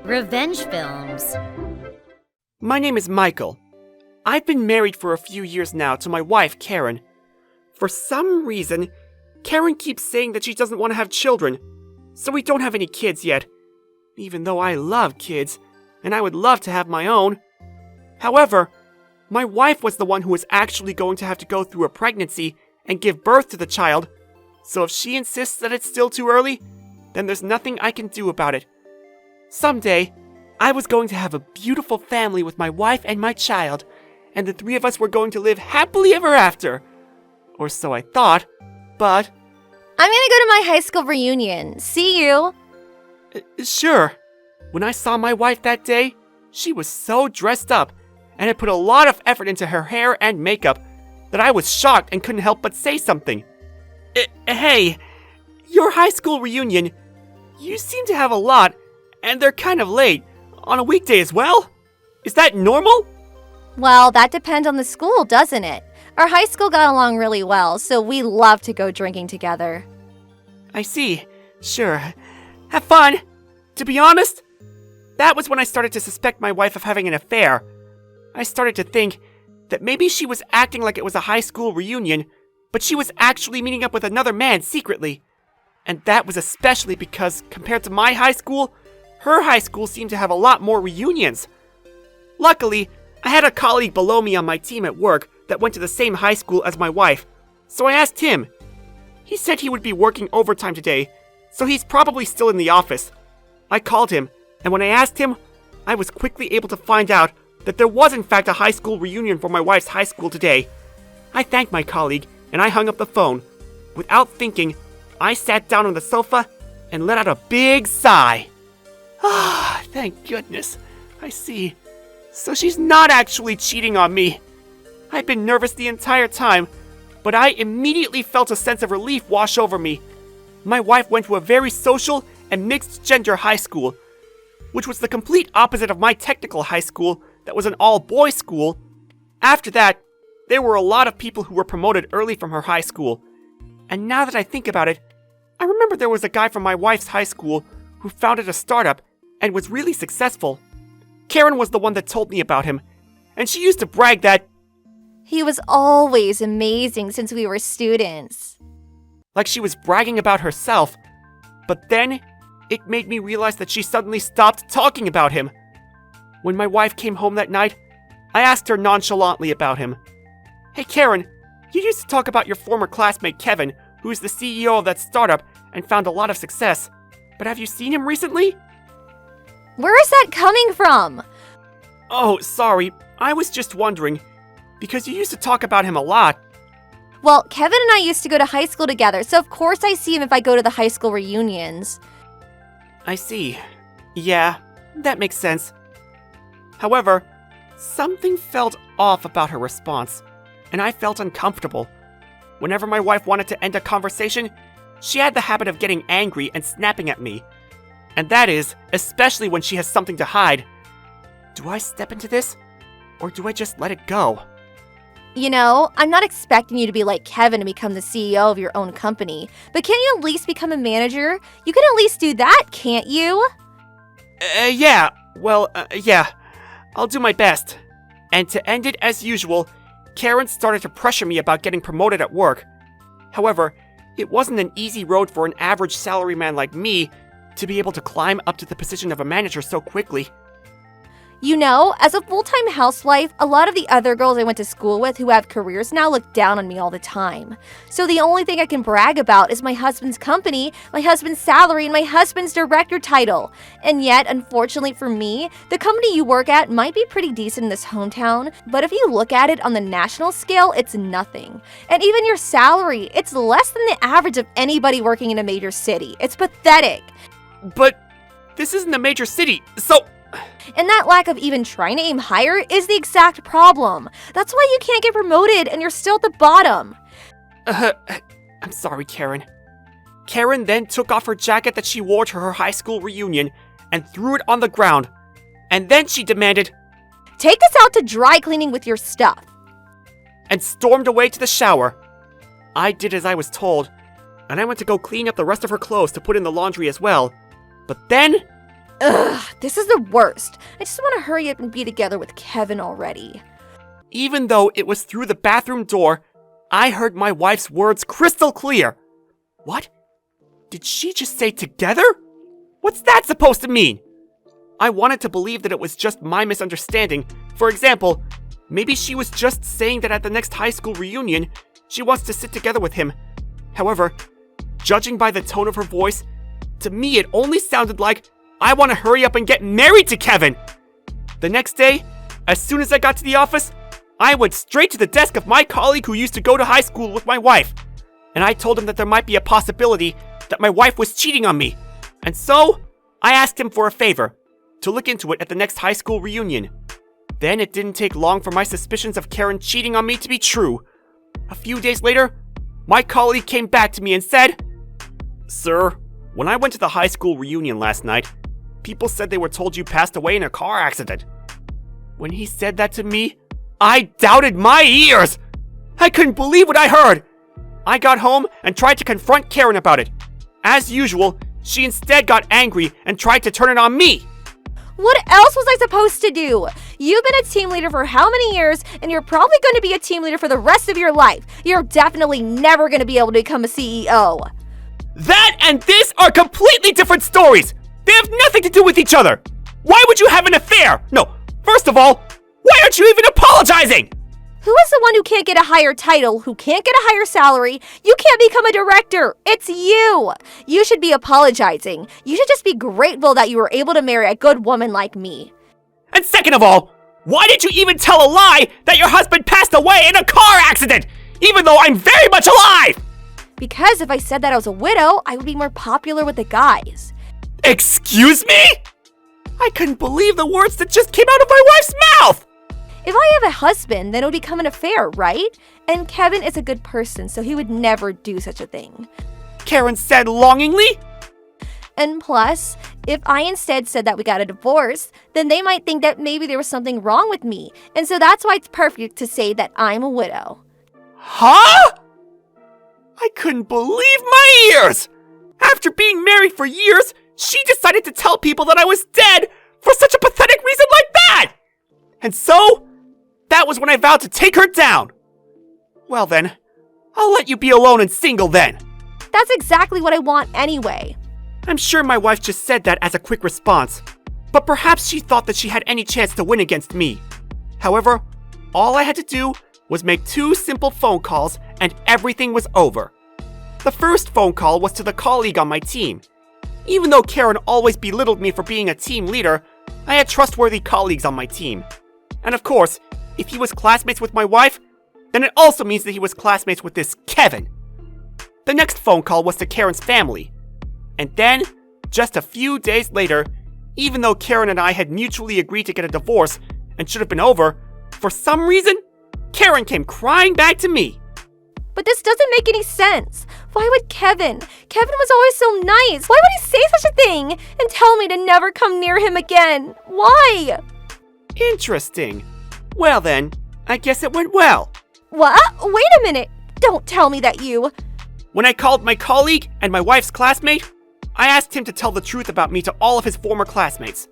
Revenge films. My name is Michael. I've been married for a few years now to my wife, Karen. For some reason, Karen keeps saying that she doesn't want to have children, so we don't have any kids yet, even though I love kids, and I would love to have my own. However, my wife was the one who was actually going to have to go through a pregnancy and give birth to the child, so if she insists that it's still too early, then there's nothing I can do about it. Someday, I was going to have a beautiful family with my wife and my child, and the three of us were going to live happily ever after. Or so I thought, but... I'm gonna go to my high school reunion. See you. Sure. When I saw my wife that day, she was so dressed up, and had put a lot of effort into her hair and makeup, that I was shocked and couldn't help but say something. Hey, your high school reunion, you seem to have a lot, and they're kind of late, on a weekday as well? Is that normal? Well, that depends on the school, doesn't it? Our high school got along really well, so we love to go drinking together. I see. Sure. Have fun. To be honest, that was when I started to suspect my wife of having an affair. I started to think that maybe she was acting like it was a high school reunion, but she was actually meeting up with another man secretly. And that was especially because, compared to my high school, her high school seemed to have a lot more reunions. Luckily, I had a colleague below me on my team at work that went to the same high school as my wife, so I asked him. He said he would be working overtime today, so he's probably still in the office. I called him, and when I asked him, I was quickly able to find out that there was in fact a high school reunion for my wife's high school today. I thanked my colleague, and I hung up the phone. Without thinking, I sat down on the sofa and let out a big sigh. Ah, thank goodness. I see. So she's not actually cheating on me. I've been nervous the entire time, but I immediately felt a sense of relief wash over me. My wife went to a very social and mixed-gender high school, which was the complete opposite of my technical high school that was an all-boys school. After that, there were a lot of people who were promoted early from her high school. And now that I think about it, I remember there was a guy from my wife's high school who founded a startup and was really successful. Karen was the one that told me about him, and she used to brag that He was always amazing since we were students. like she was bragging about herself. But then, it made me realize that she suddenly stopped talking about him. When my wife came home that night, I asked her nonchalantly about him. Hey Karen, you used to talk about your former classmate Kevin, who is the CEO of that startup and found a lot of success. But have you seen him recently? Where is that coming from? Oh, sorry, I was just wondering, because you used to talk about him a lot. Well, Kevin and I used to go to high school together, so of course I see him if I go to the high school reunions. I see. Yeah, that makes sense. However, something felt off about her response, and I felt uncomfortable. Whenever my wife wanted to end a conversation, she had the habit of getting angry and snapping at me. And that is, especially when she has something to hide. Do I step into this, or do I just let it go? You know, I'm not expecting you to be like Kevin and become the CEO of your own company, but can you at least become a manager? You can at least do that, can't you? Yeah. I'll do my best. And to end it as usual, Karen started to pressure me about getting promoted at work. However, it wasn't an easy road for an average salaryman like me to be able to climb up to the position of a manager so quickly. You know, as a full-time housewife, a lot of the other girls I went to school with who have careers now look down on me all the time. So the only thing I can brag about is my husband's company, my husband's salary, and my husband's director title. And yet, unfortunately for me, the company you work at might be pretty decent in this hometown, but if you look at it on the national scale, it's nothing. And even your salary, it's less than the average of anybody working in a major city. It's pathetic. But this isn't a major city, so... And that lack of even trying to aim higher is the exact problem. That's why you can't get promoted and you're still at the bottom. I'm sorry, Karen. Karen then took off her jacket that she wore to her high school reunion and threw it on the ground. And then she demanded, "Take this out to dry cleaning with your stuff." And stormed away to the shower. I did as I was told, and I went to go clean up the rest of her clothes to put in the laundry as well. But then... Ugh, this is the worst. I just want to hurry up and be together with Kevin already. Even though it was through the bathroom door, I heard my wife's words crystal clear. What? Did she just say together? What's that supposed to mean? I wanted to believe that it was just my misunderstanding. For example, maybe she was just saying that at the next high school reunion, she wants to sit together with him. However, judging by the tone of her voice, to me it only sounded like I want to hurry up and get married to Kevin. The next day, as soon as I got to the office, I went straight to the desk of my colleague who used to go to high school with my wife, and I told him that there might be a possibility that my wife was cheating on me. And so, I asked him for a favor, to look into it at the next high school reunion. Then it didn't take long for my suspicions of Karen cheating on me to be true. A few days later, my colleague came back to me and said, "Sir, when I went to the high school reunion last night, people said they were told you passed away in a car accident." When he said that to me, I doubted my ears! I couldn't believe what I heard! I got home and tried to confront Karen about it. As usual, she instead got angry and tried to turn it on me. What else was I supposed to do? You've been a team leader for how many years, and you're probably going to be a team leader for the rest of your life. You're definitely never going to be able to become a CEO. That and this are completely different stories! They have nothing to do with each other! Why would you have an affair? No, first of all, why aren't you even apologizing? Who is the one who can't get a higher title, who can't get a higher salary? You can't become a director. It's you. You should be apologizing. You should just be grateful that you were able to marry a good woman like me. And second of all, why did you even tell a lie that your husband passed away in a car accident, even though I'm very much alive? Because if I said that I was a widow, I would be more popular with the guys. Excuse me? I couldn't believe the words that just came out of my wife's mouth! If I have a husband, then it would become an affair, right? And Kevin is a good person, so he would never do such a thing. Karen said longingly. And plus, if I instead said that we got a divorce, then they might think that maybe there was something wrong with me. And so that's why it's perfect to say that I'm a widow. Huh? I couldn't believe my ears! After being married for years, she decided to tell people that I was dead for such a pathetic reason like that! And so, that was when I vowed to take her down. Well then, I'll let you be alone and single then. That's exactly what I want anyway. I'm sure my wife just said that as a quick response, but perhaps she thought that she had any chance to win against me. However, all I had to do was make 2 simple phone calls and everything was over. The first phone call was to the colleague on my team. Even though Karen always belittled me for being a team leader, I had trustworthy colleagues on my team. And of course, if he was classmates with my wife, then it also means that he was classmates with this Kevin. The next phone call was to Karen's family. And then, just a few days later, even though Karen and I had mutually agreed to get a divorce and should have been over, for some reason, Karen came crying back to me. But this doesn't make any sense. Why would Kevin? Kevin was always so nice. Why would he say such a thing and tell me to never come near him again? Why? Interesting. Well then, I guess it went well. What? Wait a minute. Don't tell me that you... When I called my colleague and my wife's classmate, I asked him to tell the truth about me to all of his former classmates.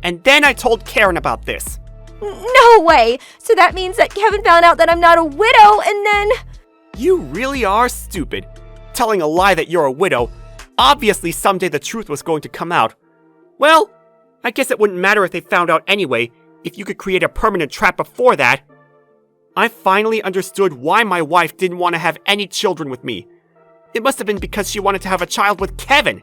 And then I told Karen about this. No way! So that means that Kevin found out that I'm not a widow and then... You really are stupid. Telling a lie that you're a widow. Obviously someday the truth was going to come out. Well, I guess it wouldn't matter if they found out anyway, if you could create a permanent trap before that. I finally understood why my wife didn't want to have any children with me. It must have been because she wanted to have a child with Kevin.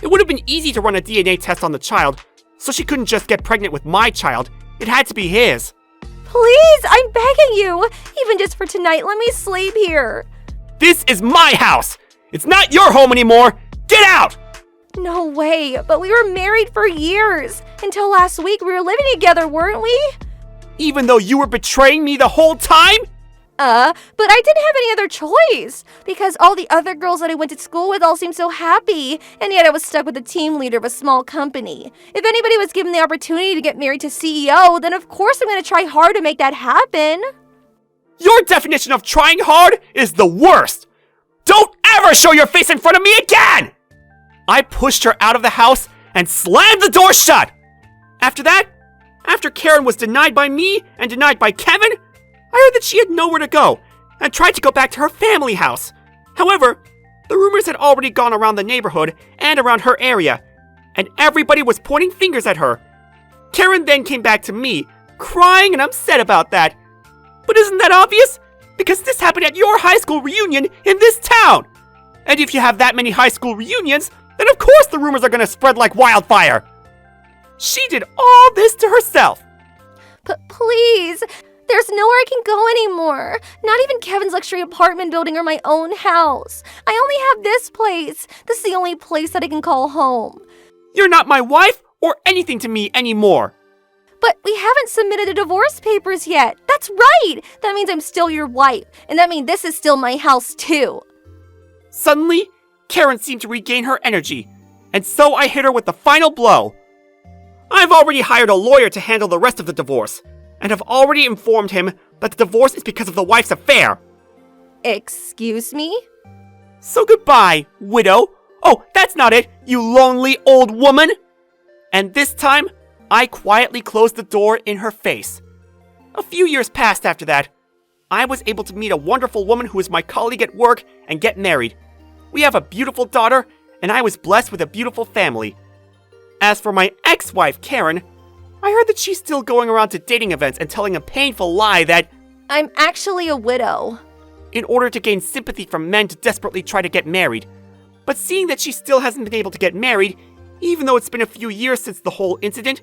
It would have been easy to run a DNA test on the child, so she couldn't just get pregnant with my child. It had to be his. Please, I'm begging you. Even just for tonight, let me sleep here. This is my house! It's not your home anymore! Get out! No way, but we were married for years. Until last week, we were living together, weren't we? Even though you were betraying me the whole time? But I didn't have any other choice. Because all the other girls that I went to school with all seemed so happy, and yet I was stuck with the team leader of a small company. If anybody was given the opportunity to get married to CEO, then of course I'm going to try hard to make that happen. Your definition of trying hard is the worst! Don't ever show your face in front of me again! I pushed her out of the house and slammed the door shut. After that, after Karen was denied by me and denied by Kevin, I heard that she had nowhere to go and tried to go back to her family house. However, the rumors had already gone around the neighborhood and around her area, and everybody was pointing fingers at her. Karen then came back to me, crying and upset about that. But isn't that obvious? Because this happened at your high school reunion in this town. And if you have that many high school reunions, then of course the rumors are going to spread like wildfire. She did all this to herself. But please, there's nowhere I can go anymore. Not even Kevin's luxury apartment building or my own house. I only have this place. This is the only place that I can call home. You're not my wife or anything to me anymore. But we haven't submitted the divorce papers yet. That's right. That means I'm still your wife. And that means this is still my house too. Suddenly, Karen seemed to regain her energy, and so I hit her with the final blow. I've already hired a lawyer to handle the rest of the divorce, and have already informed him that the divorce is because of the wife's affair. Excuse me? So goodbye, widow. Oh, that's not it, you lonely old woman. And this time, I quietly closed the door in her face. A few years passed after that. I was able to meet a wonderful woman who is my colleague at work and get married. We have a beautiful daughter, and I was blessed with a beautiful family. As for my ex-wife, Karen, I heard that she's still going around to dating events and telling a painful lie that I'm actually a widow. In order to gain sympathy from men to desperately try to get married. But seeing that she still hasn't been able to get married, even though it's been a few years since the whole incident,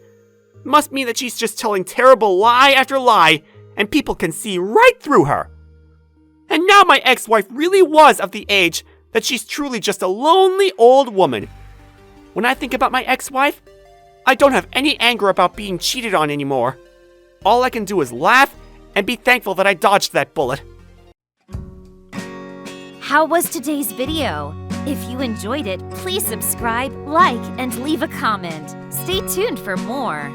must mean that she's just telling terrible lie after lie, and people can see right through her. And now my ex-wife really was of the age that she's truly just a lonely old woman. When I think about my ex-wife, I don't have any anger about being cheated on anymore. All I can do is laugh and be thankful that I dodged that bullet. How was today's video? If you enjoyed it, please subscribe, like, and leave a comment. Stay tuned for more.